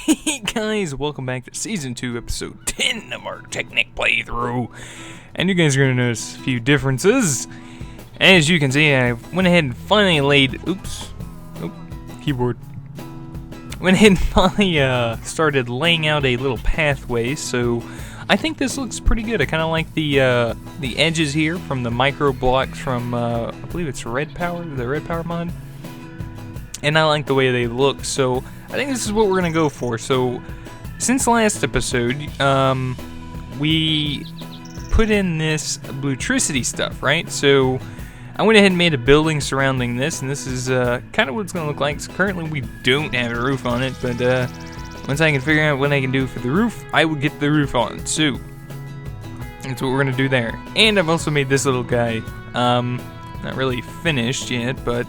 Hey guys, welcome back to Season 2, Episode 10 of our Technic playthrough. And you guys are going to notice a few differences. As you can see, I went ahead and finally laid... keyboard. Went ahead and finally started laying out a little pathway, so I think this looks pretty good. I kind of like the edges here from the micro blocks from, I believe it's Red Power, the Red Power mod. And I like the way they look, so I think this is what we're going to go for. So, since last episode, we put in this bluetricity stuff, right? So, I went ahead and made a building surrounding this, and this is kind of what it's going to look like. So currently, we don't have a roof on it, but once I can figure out what I can do for the roof, I will get the roof on. So, that's what we're going to do there. And I've also made this little guy, not really finished yet, but...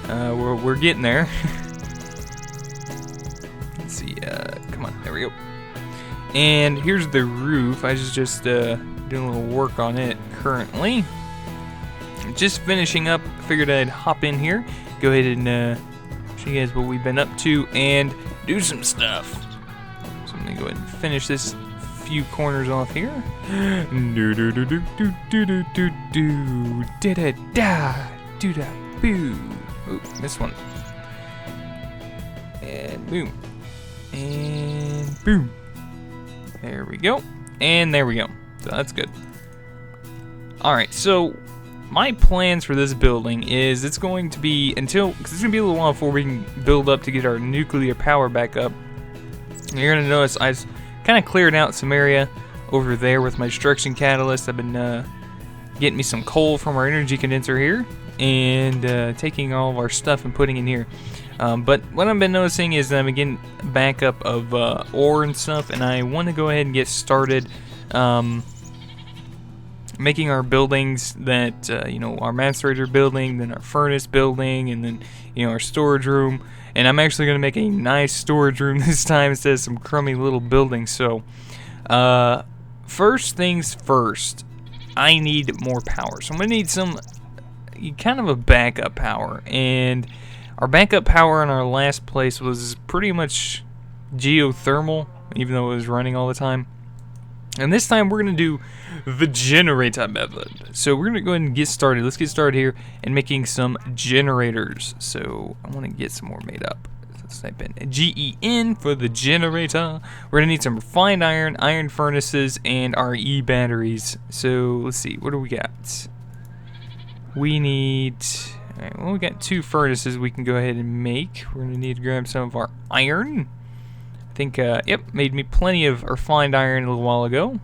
we're getting there. Let's see, come on, there we go. And here's the roof. I was just doing a little work on it currently. Just finishing up, figured I'd hop in here, go ahead and show you guys what we've been up to and do some stuff. So I'm gonna go ahead and finish this few corners off here. Do do do do do do do do do da da da do da boo. Ooh, missed one. And boom. And boom. There we go. And there we go. So that's good. Alright, so my plans for this building is it's going to be because it's going to be a little while before we can build up to get our nuclear power back up. And you're going to notice I've kind of cleared out some area over there with my extraction catalyst. I've been getting me some coal from our energy condenser here. And taking all of our stuff and putting in here. But what I've been noticing is that I'm getting backup of ore and stuff, and I want to go ahead and get started making our buildings that, our macerator building, then our furnace building, and then, our storage room. And I'm actually going to make a nice storage room this time instead of some crummy little buildings. So, first things first, I need more power. So I'm going to need some... kind of a backup power, and our backup power in our last place was pretty much geothermal, even though it was running all the time. And this time we're going to do the generator method. So we're going to go ahead and get started. Let's get started here and making some generators. So I want to get some more made up. Let's type in GEN for the generator. We're going to need some refined iron, iron furnaces, and our E batteries. So let's see, what do we got? We need, alright, well, we got 2 furnaces we can go ahead and make. We're going to need to grab some of our iron. I think, yep, made me plenty of refined iron a little while ago.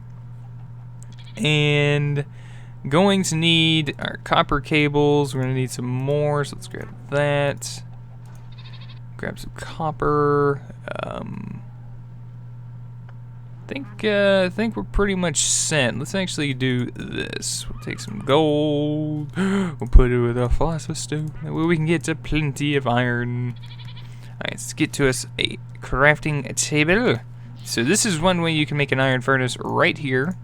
And going to need our copper cables. We're going to need some more, so let's grab that. Grab some copper. I think we're pretty much set. Let's actually do this. We'll take some gold. We'll put it with our philosopher's stone. That way we can get to plenty of iron. Alright, let's get to us a crafting table. So this is one way you can make an iron furnace right here.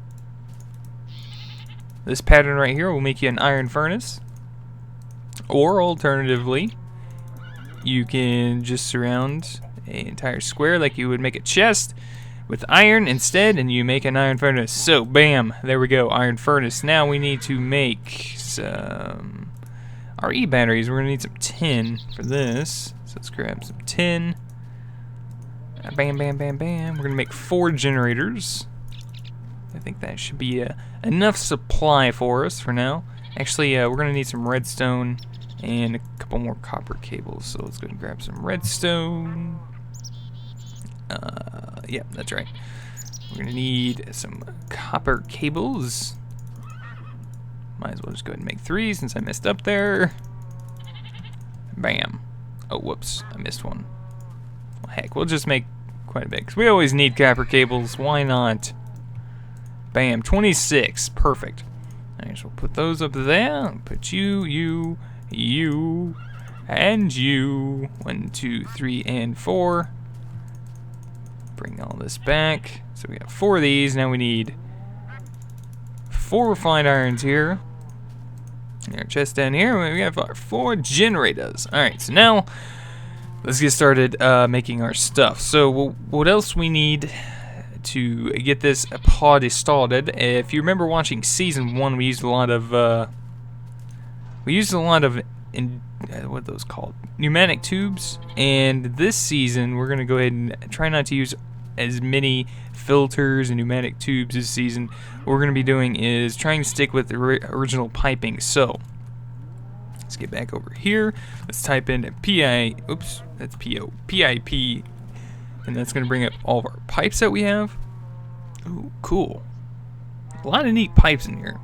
This pattern right here will make you an iron furnace. Or alternatively, you can just surround an entire square like you would make a chest with iron instead, and you make an iron furnace. So, bam, there we go, iron furnace. Now we need to make some our E batteries. We're gonna need some tin for this. So let's grab some tin. Bam, bam, bam, bam. We're gonna make 4 generators. I think that should be enough supply for us for now. Actually, we're gonna need some redstone and a couple more copper cables. So let's go and grab some redstone. Yeah, that's right. We're gonna need some copper cables. Might as well just go ahead and make 3 since I messed up there. Bam. Oh, whoops, I missed one. Well, heck, we'll just make quite a bit, because we always need copper cables. Why not? Bam, 26. Perfect. Alright, so we'll put those up there. Put you, and you. 1, 2, 3, and 4. Bring all this back. So we got 4 of these. Now we need 4 refined irons here. Our chest down here. We got 4 generators. Alright, so now let's get started making our stuff. So what else we need to get this pod started? If you remember watching season 1, we used a lot of what are those called? Pneumatic tubes. And this season, we're gonna go ahead and try not to use as many filters and pneumatic tubes this season. What we're gonna be doing is trying to stick with the original piping. So let's get back over here. Let's type in PIP, and that's gonna bring up all of our pipes that we have. Ooh, cool. A lot of neat pipes in here.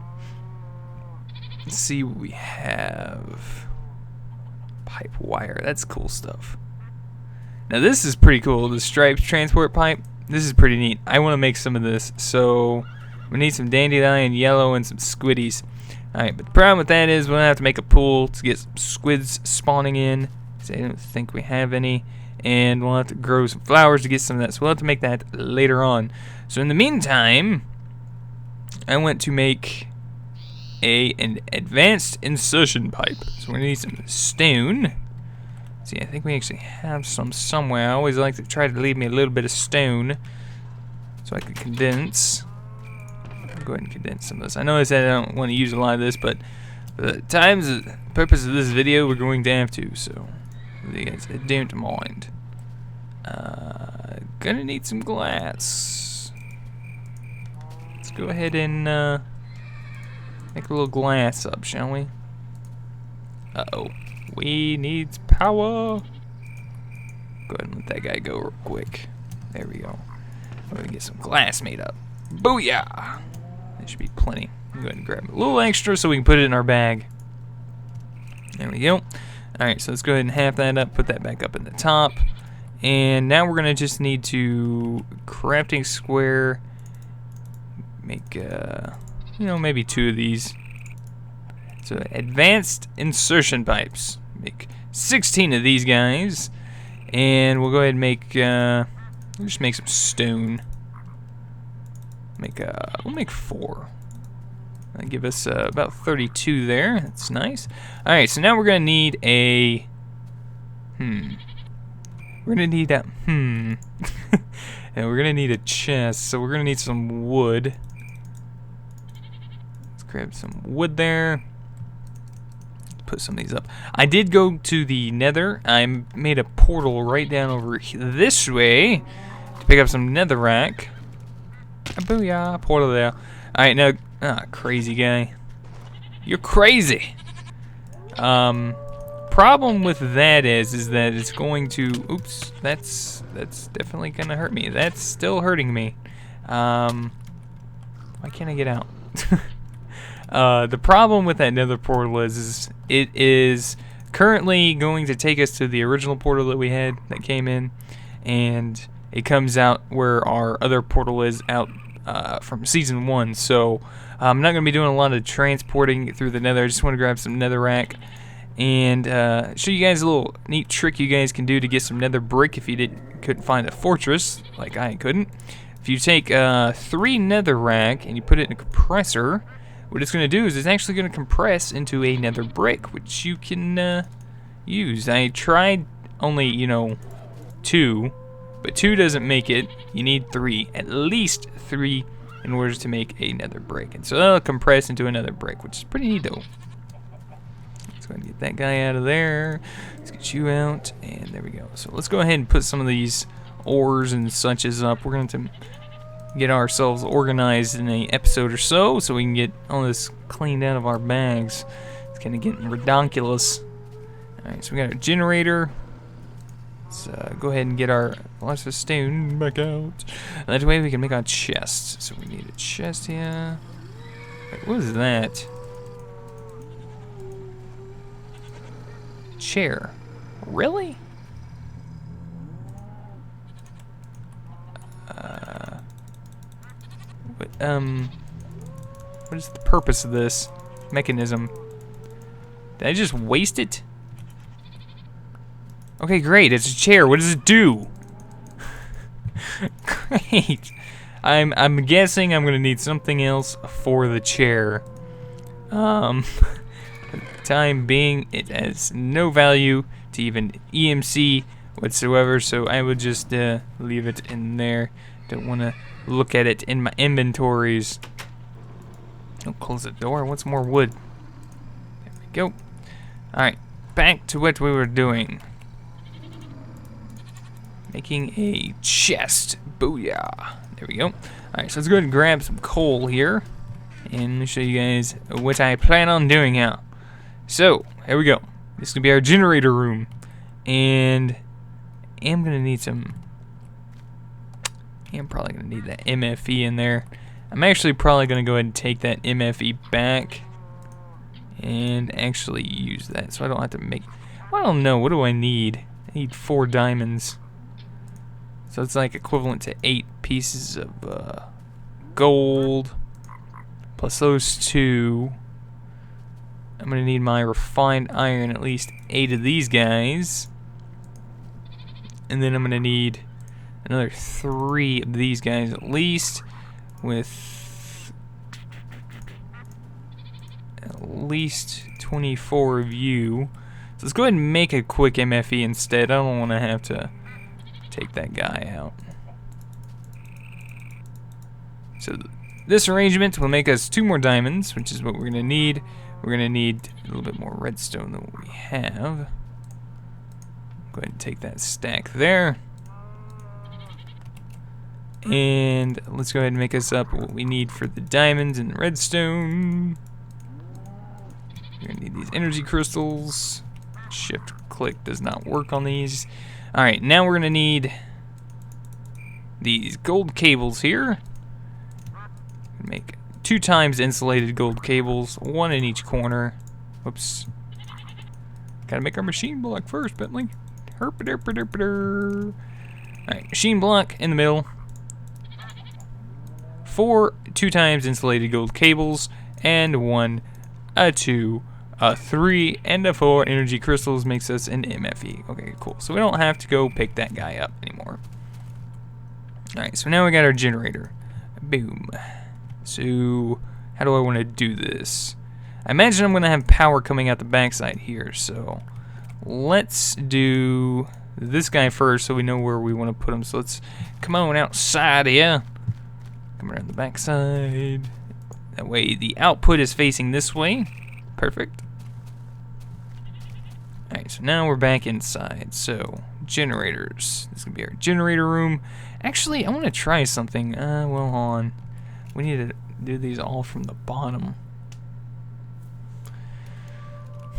Let's see what we have. Pipe wire, that's cool stuff. Now this is pretty cool, the striped transport pipe. This is pretty neat. I want to make some of this, so we need some dandelion yellow and some squiddies. Alright, but the problem with that is we'll have to make a pool to get some squids spawning in. So I don't think we have any. And we'll have to grow some flowers to get some of that. So we'll have to make that later on. So in the meantime, I went to make an advanced insertion pipe. So we're going to need some stone. See, I think we actually have some somewhere. I always like to try to leave me a little bit of stone so I can condense. I'll go ahead and condense some of this. I know I said I don't want to use a lot of this, but for the purpose of this video, we're going to have to. So you guys don't mind. Gonna need some glass. Let's go ahead and make a little glass up, shall we? Uh-oh. We need power. Go ahead and let that guy go real quick. There we go. We're gonna get some glass made up. Booyah! That should be plenty. Go ahead and grab a little extra so we can put it in our bag. There we go. Alright, so let's go ahead and half that up, put that back up in the top. And now we're gonna just need to crafting square, make maybe 2 of these. So advanced insertion pipes. Make 16 of these guys, and we'll go ahead and make we'll just make some stone. We'll make 4. That'll give us about 32 there. That's nice. All right, so now we're gonna need a We're gonna need a and we're gonna need a chest. So we're gonna need some wood. Let's grab some wood there. Put some of these up. I did go to the nether. I made a portal right down over this way to pick up some netherrack. Booyah, portal there. Alright, now, crazy guy. You're crazy. Problem with that is that it's going to, oops, that's definitely gonna hurt me. That's still hurting me. Why can't I get out? The problem with that nether portal is it is currently going to take us to the original portal that we had that came in, and it comes out where our other portal is out from season 1. So I'm not going to be doing a lot of transporting through the nether. I just want to grab some netherrack and show you guys a little neat trick you guys can do to get some nether brick if you couldn't find a fortress like I couldn't. If you take 3 netherrack and you put it in a compressor, what it's going to do is it's actually going to compress into a nether brick, which you can use. I tried only, 2, but 2 doesn't make it. You need 3, at least 3, in order to make a nether brick. And so that'll compress into another brick, which is pretty neat, though. Let's go ahead and get that guy out of there. Let's get you out, and there we go. So let's go ahead and put some of these ores and suches up. We're going to get ourselves organized in an episode or so we can get all this cleaned out of our bags. It's kind of getting redonkulous. Alright, so we got our generator. Let's go ahead and get our lots of stone back out. That way we can make our chest. So we need a chest here. Wait, what is that? Chair. Really? What is the purpose of this mechanism? Did I just waste it? Okay, great. It's a chair. What does it do? Great. I'm guessing I'm gonna need something else for the chair. For the time being, it has no value to even EMC whatsoever, so I would just leave it in there. Don't want to look at it in my inventories. Don't close the door. What's more wood? There we go. Alright, back to what we were doing. Making a chest. Booyah. There we go. Alright, so let's go ahead and grab some coal here. And let me show you guys what I plan on doing now. So, here we go. This is going to be our generator room. And I'm going to need some... I'm probably going to need that MFE in there. I'm actually probably going to go ahead and take that MFE back and actually use that, so I don't have to make... Well, I don't know. What do I need? I need 4 diamonds. So it's like equivalent to 8 pieces of gold. Plus those 2. I'm going to need my refined iron, at least 8 of these guys. And then I'm going to need another 3 of these guys at least, with at least 24 of you. So let's go ahead and make a quick MFE instead. I don't want to have to take that guy out. So this arrangement will make us 2 more diamonds, which is what we're going to need. We're going to need a little bit more redstone than what we have. Go ahead and take that stack there. And let's go ahead and make us up what we need for the diamonds and the redstone. We're going to need these energy crystals. Shift click does not work on these. Alright, now we're going to need these gold cables here. Make 2 times insulated gold cables, 1 in each corner. Whoops. Gotta make our machine block first, Bentley. Alright, machine block in the middle. 4 2 times insulated gold cables, and 1, a 2, a 3, and a 4 energy crystals makes us an MFE. Okay, cool. So we don't have to go pick that guy up anymore. Alright, so now we got our generator. Boom. So, how do I want to do this? I imagine I'm going to have power coming out the backside here, so let's do this guy first so we know where we want to put him. So let's come on outside here. Come around the backside. That way the output is facing this way. Perfect. Alright, so now we're back inside. So, generators. This is going to be our generator room. Actually, I want to try something. Well, hold on. We need to do these all from the bottom.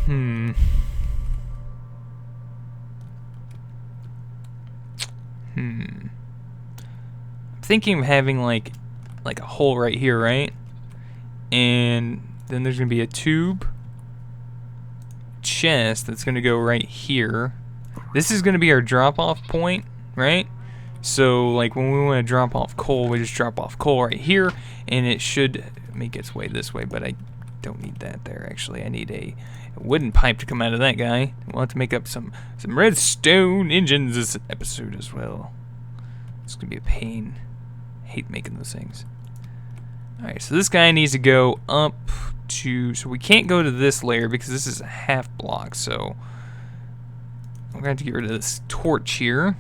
I'm thinking of having like a hole right here, right? And then there's gonna be a tube chest that's gonna go right here. This is gonna be our drop-off point, right? So like when we want to drop off coal, we just drop off coal right here, and it should make its way this way, but I don't need that there. Actually, I need a wooden pipe to come out of that guy. We'll have to make up some redstone engines this episode as well. It's gonna be a pain. I hate making those things. Alright, so this guy needs to go up to... So we can't go to this layer because this is a half block, so we're gonna have to get rid of this torch here.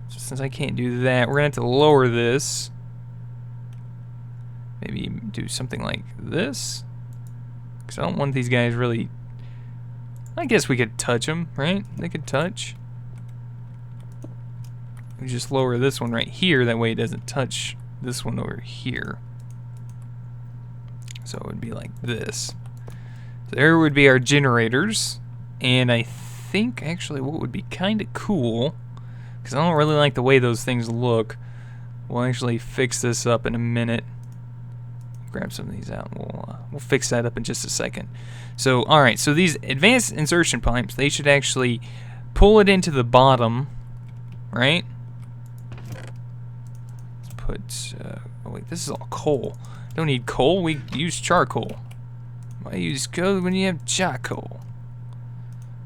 So since I can't do that, we're gonna have to lower this. Maybe do something like this. Because I don't want these guys really... I guess we could touch them, right? They could touch. We just lower this one right here, that way it doesn't touch this one over here. So it would be like this. So there would be our generators. And I think actually what would be kind of cool, because I don't really like the way those things look, we'll actually fix this up in a minute. Grab some of these out. We'll fix that up in just a second. So, alright, so these advanced insertion pipes, they should actually pull it into the bottom, right? Let's put, oh wait, this is all coal. Don't need coal, we use charcoal. Why use coal when you have charcoal?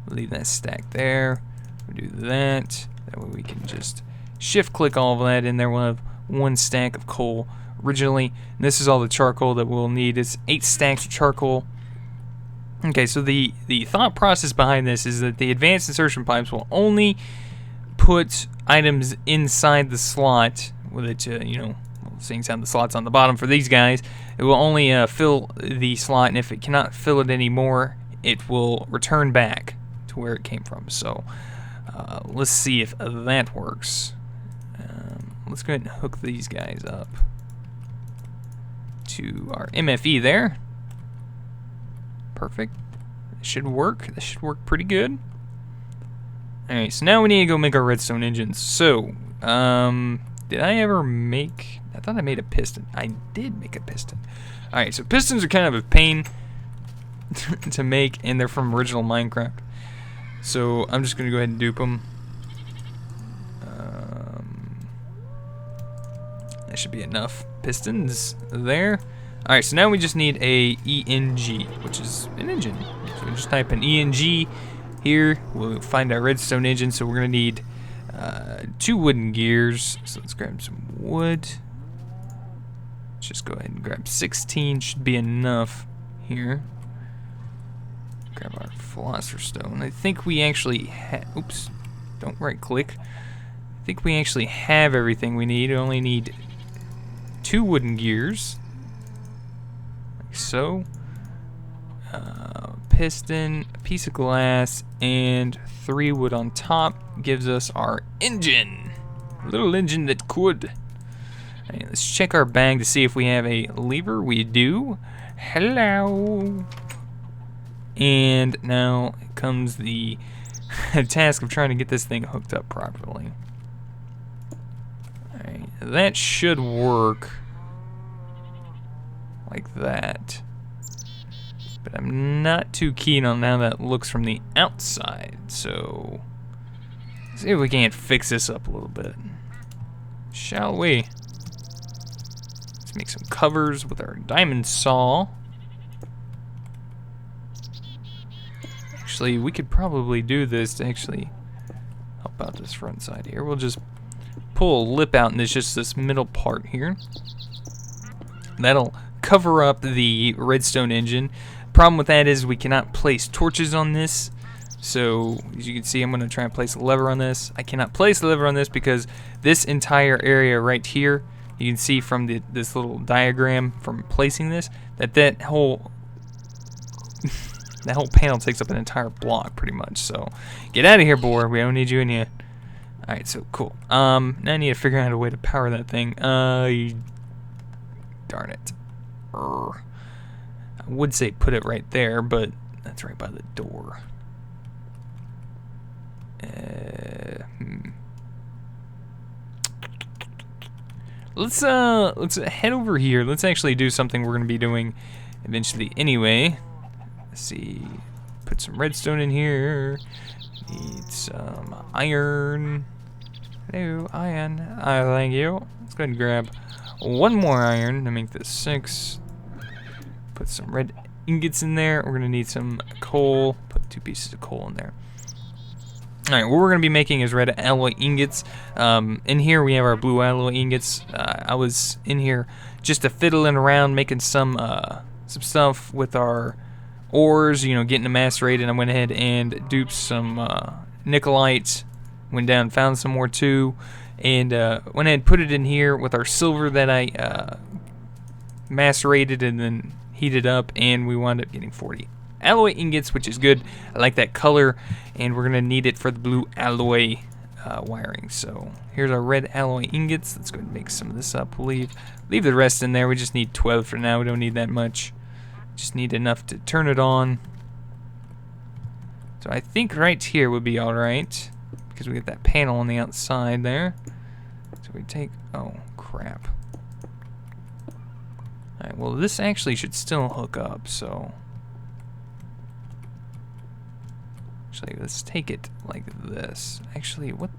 Leave that stack there. We'll do that. That way we can just shift click all of that in there. We'll have 1 stack of coal originally. And this is all the charcoal that we'll need. It's 8 stacks of charcoal. Okay, so the thought process behind this is that the advanced insertion pipes will only put items inside the slot, with it, seeing how the slot's on the bottom for these guys, it will only fill the slot, and if it cannot fill it anymore, it will return back to where it came from. So let's see if that works. Let's go ahead and hook these guys up to our MFE there. Perfect. This should work. This should work pretty good. Alright, so now we need to go make our redstone engines. So, did I ever make... I thought I made a piston. I did make a piston. Alright, so pistons are kind of a pain to make, and they're from original Minecraft. So, I'm just going to go ahead and dupe them. That should be enough pistons there. Alright, so now we just need a ENG, which is an engine. So we just type in ENG here. We'll find our redstone engine, so we're going to need 2 wooden gears. So let's grab some wood. Let's just go ahead and grab 16. Should be enough here. Grab our philosopher's stone. I think we actually have... Oops. Don't right click. I think we actually have everything we need. We only need 2 wooden gears. Like so. Piston, a piece of glass, and 3 wood on top gives us our engine. A little engine that could. Right, let's check our bag to see if we have a lever. We do. Hello. And now comes the task of trying to get this thing hooked up properly. Alright, that should work like that. But I'm not too keen on how that looks from the outside, so let's see if we can't fix this up a little bit. Shall we? Let's make some covers with our diamond saw. Actually, we could probably do this to actually help out this front side here. We'll just pull a lip out, and it's just this middle part here. That'll cover up the redstone engine. Problem with that is we cannot place torches on this. So as you can see, I'm going to try and place a lever on this. I cannot place a lever on this because this entire area right here, you can see from this little diagram from placing this, that whole that whole panel takes up an entire block pretty much. So get out of here, boy. We don't need you in here. Alright, so cool. Now I need to figure out a way to power that thing. Darn it. I would say put it right there, but that's right by the door. Let's head over here. Let's actually do something we're gonna be doing eventually anyway. Let's see. Put some redstone in here. Need some iron. Hello, iron. Thank you. Let's go ahead and grab 1 more iron to make this 6. Put some red ingots in there. We're gonna need some coal. Put 2 pieces of coal in there. Alright, what we're gonna be making is red alloy ingots. In here we have our blue alloy ingots. I was in here just to fiddling around, making some stuff with our ores, getting them macerated. I went ahead and duped some nickelite. Went down, found some more too, and went ahead and put it in here with our silver that I macerated and then heated up, and we wound up getting 40 alloy ingots, which is good. I like that color, and we're gonna need it for the blue alloy wiring. So here's our red alloy ingots. Let's go ahead and make some of this up. We'll leave the rest in there. We just need 12 for now. We don't need that much. Just need enough to turn it on. So I think right here would be alright, because we get that panel on the outside there. So we take, oh crap. Alright, well this actually should still hook up, so actually let's take it like this. Actually, what's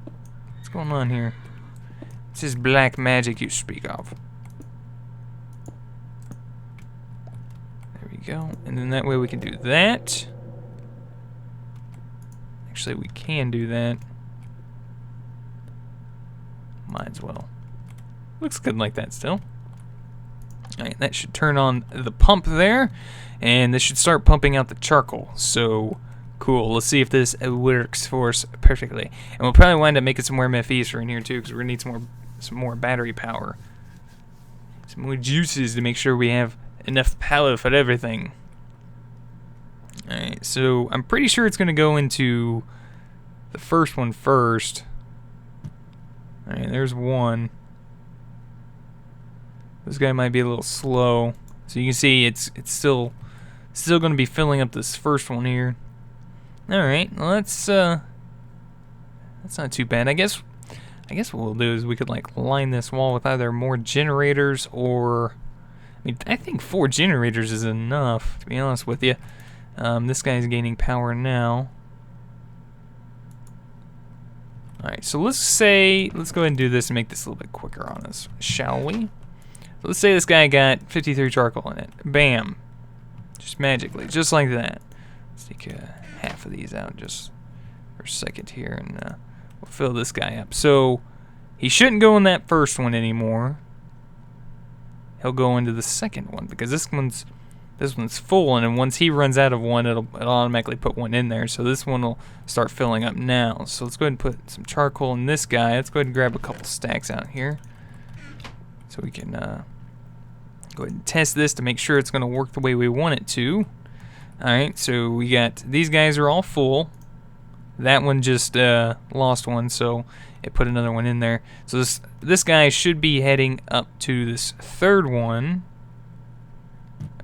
going on here? This is black magic you speak of. There we go, and then that way we can do that. Actually, we can do that. Might as well. Looks good like that still. Alright, that should turn on the pump there, and this should start pumping out the charcoal. So, cool. Let's see if this works for us perfectly. And we'll probably wind up making some more MFEs for in here too, because we're going to need some more battery power. Some more juices to make sure we have enough power for everything. Alright, so I'm pretty sure it's going to go into the first one first. Alright, there's one. This guy might be a little slow. So you can see it's still going to be filling up this first one here. Alright, well that's not too bad. I guess what we'll do is we could like line this wall with either more generators or I think 4 generators is enough, to be honest with you. This guy's gaining power now. Alright, so let's go ahead and do this and make this a little bit quicker on us, shall we? So let's say this guy got 53 charcoal in it. Bam. Just magically, just like that. Let's take half of these out just for a second here, and we'll fill this guy up. So he shouldn't go in that first one anymore. He'll go into the second one because this one's full, and then once he runs out of one, it'll automatically put one in there. So this one will start filling up now. So let's go ahead and put some charcoal in this guy. Let's go ahead and grab a couple stacks out here, so we can go ahead and test this to make sure it's going to work the way we want it to. Alright, so we got, these guys are all full. That one just lost one, so it put another one in there. So this guy should be heading up to this third one.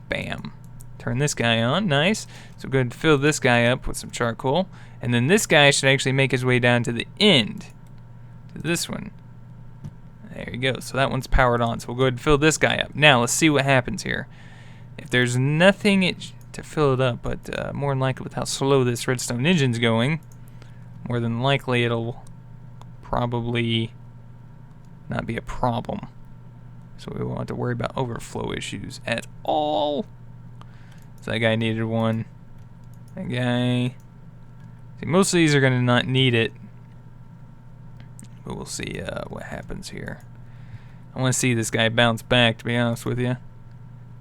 Bam. Turn this guy on, nice. So go ahead and fill this guy up with some charcoal. And then this guy should actually make his way down to the end, to this one. There you go, so that one's powered on. So we'll go ahead and fill this guy up. Now, let's see what happens here. If there's nothing to fill it up, but more than likely with how slow this redstone engine's going, more than likely it'll probably not be a problem. So we won't have to worry about overflow issues at all. So that guy needed one. That guy. See, most of these are going to not need it. But we'll see what happens here. I want to see this guy bounce back, to be honest with you.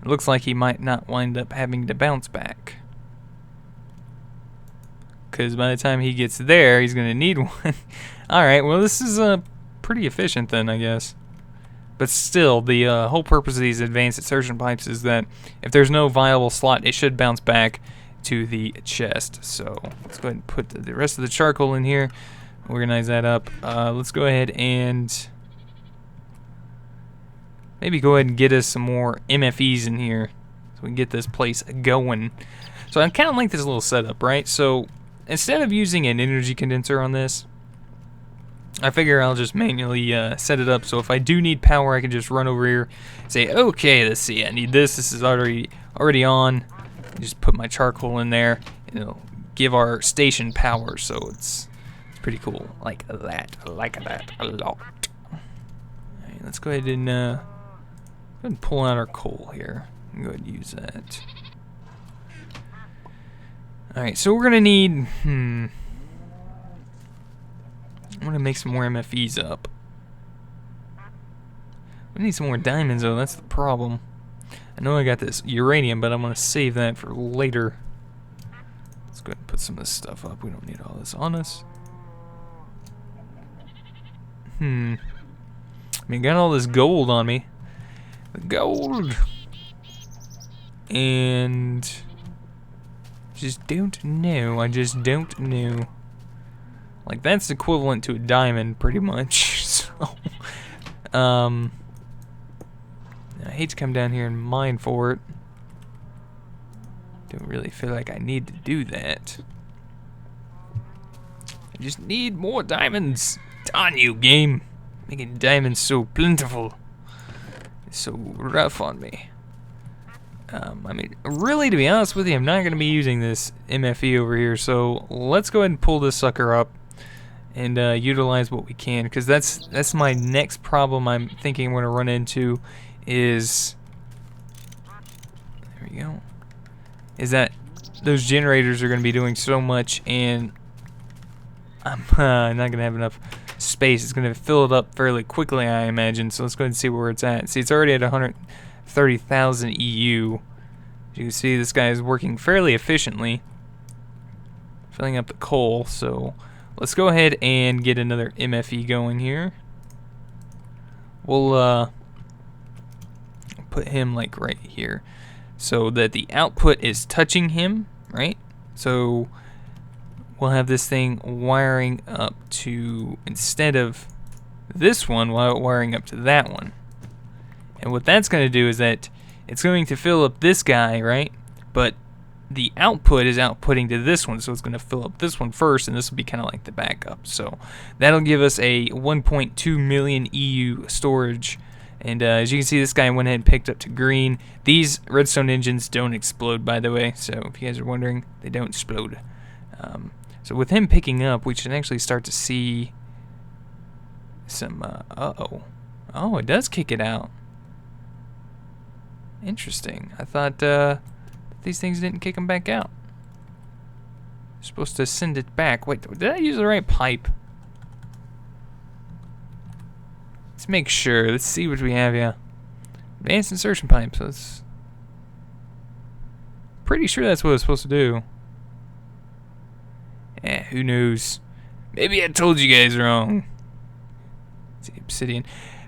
It looks like he might not wind up having to bounce back, because by the time he gets there, he's going to need one. Alright, well this is pretty efficient then, I guess. But still, the whole purpose of these advanced insertion pipes is that if there's no viable slot, it should bounce back to the chest. So let's go ahead and put the rest of the charcoal in here, organize that up. Let's go ahead and maybe go ahead and get us some more MFEs in here so we can get this place going. So I kind of like this little setup, right? So instead of using an energy condenser on this, I figure I'll just manually set it up so if I do need power, I can just run over here and say, okay, let's see, I need this. This is already on. Just put my charcoal in there, and it'll give our station power. So it's pretty cool, like that a lot. Alright, let's go ahead and pull out our coal here. Go ahead and use that. Alright, so we're gonna need I'm gonna make some more MFEs up. We need some more diamonds though, that's the problem. I know I got this uranium, but I'm gonna save that for later. Let's go ahead and put some of this stuff up. We don't need all this on us. I mean, got all this gold on me. The gold. And just don't know. I just don't know. Like, that's equivalent to a diamond, pretty much. So, I hate to come down here and mine for it. Don't really feel like I need to do that. I just need more diamonds. Darn you, game. Making diamonds so plentiful. It's so rough on me. I mean, really, to be honest with you, I'm not going to be using this MFE over here. So let's go ahead and pull this sucker up and utilize what we can, because that's my next problem I'm thinking I'm going to run into is, there we go, is that those generators are going to be doing so much, and I'm not going to have enough space. It's going to fill it up fairly quickly, I imagine. So let's go ahead and see where it's at. See, it's already at 30,000 EU. As you can see, this guy is working fairly efficiently, filling up the coal. So let's go ahead and get another MFE going here. We'll put him like right here so that the output is touching him, right? So we'll have this thing wiring up to, instead of this one, wiring up to that one. And what that's going to do is that it's going to fill up this guy, right? But the output is outputting to this one, so it's going to fill up this one first, and this will be kind of like the backup. So that'll give us a 1.2 million EU storage. And as you can see, this guy went ahead and picked up to green. These redstone engines don't explode, by the way, so if you guys are wondering, they don't explode. So with him picking up, we should actually start to see some, oh, it does kick it out. Interesting. I thought these things didn't kick them back out. You're supposed to send it back. Wait, did I use the right pipe? Let's make sure. Let's see what we have here. Advanced insertion pipe. So it's pretty sure that's what it's supposed to do. Eh, who knows? Maybe I told you guys wrong. It's the obsidian.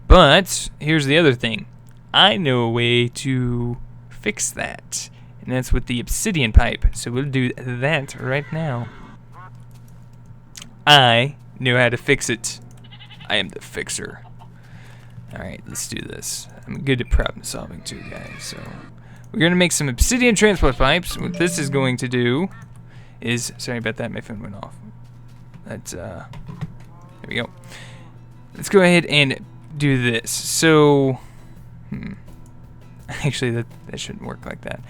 But here's the other thing. I know a way to fix that, and that's with the obsidian pipe. So we'll do that right now. I know how to fix it. I am the fixer. Alright, let's do this. I'm good at problem solving too, guys. So we're going to make some obsidian transport pipes. What this is going to do is, sorry about that, my phone went off. That's, there we go. Let's go ahead and do this. So, actually, that shouldn't work like that.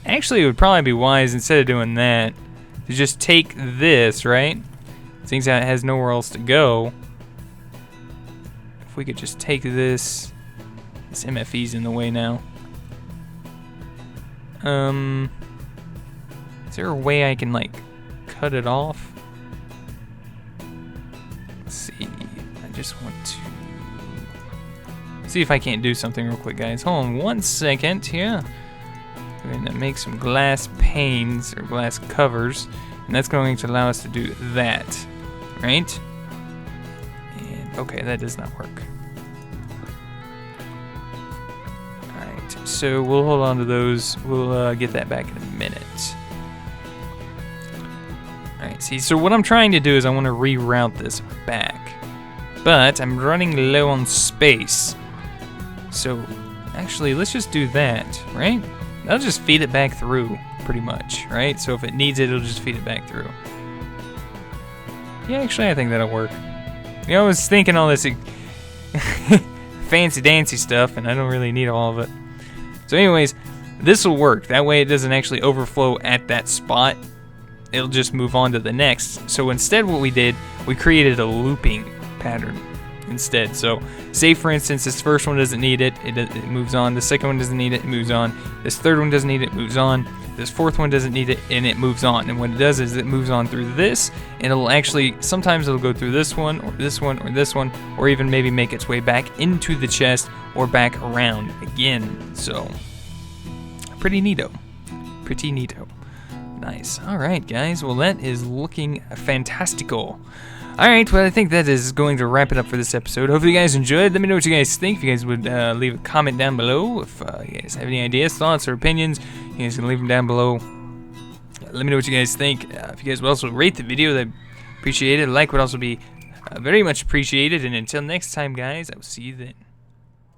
Actually, it would probably be wise, instead of doing that, to just take this, right? Since it has nowhere else to go. If we could just take this MFE's in the way now. Is there a way I can, like, cut it off? Let's see. I just want to see if I can't do something real quick, guys. Hold on 1 second here. We're going to make some glass panes, or glass covers, and that's going to allow us to do that, right? And, okay, that does not work. Alright, so we'll hold on to those. We'll get that back in a minute. Alright, see, so what I'm trying to do is I want to reroute this back, but I'm running low on space. So, actually, let's just do that, right? That'll just feed it back through, pretty much, right? So if it needs it, it'll just feed it back through. Yeah, actually, I think that'll work. You know, I was thinking all this fancy-dancy stuff, and I don't really need all of it. So anyways, this will work. That way it doesn't actually overflow at that spot. It'll just move on to the next. So instead what we did, we created a looping pattern instead. So say for instance this first one doesn't need it, it moves on. The second one doesn't need it, it moves on. This third one doesn't need it, it moves on. This fourth one doesn't need it, and it moves on. And what it does is it moves on through this, and it'll actually, sometimes it'll go through this one, or this one, or this one, or even maybe make its way back into the chest, or back around again. So, pretty neato. Pretty neato. Nice. Alright, guys. Well, that is looking fantastical. Alright, well, I think that is going to wrap it up for this episode. Hopefully you guys enjoyed. Let me know what you guys think. If you guys would leave a comment down below. If you guys have any ideas, thoughts, or opinions, you guys can leave them down below. Let me know what you guys think. If you guys would also rate the video, that'd be appreciated. A like would also be very much appreciated. And until next time, guys, I will see you then.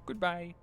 Goodbye.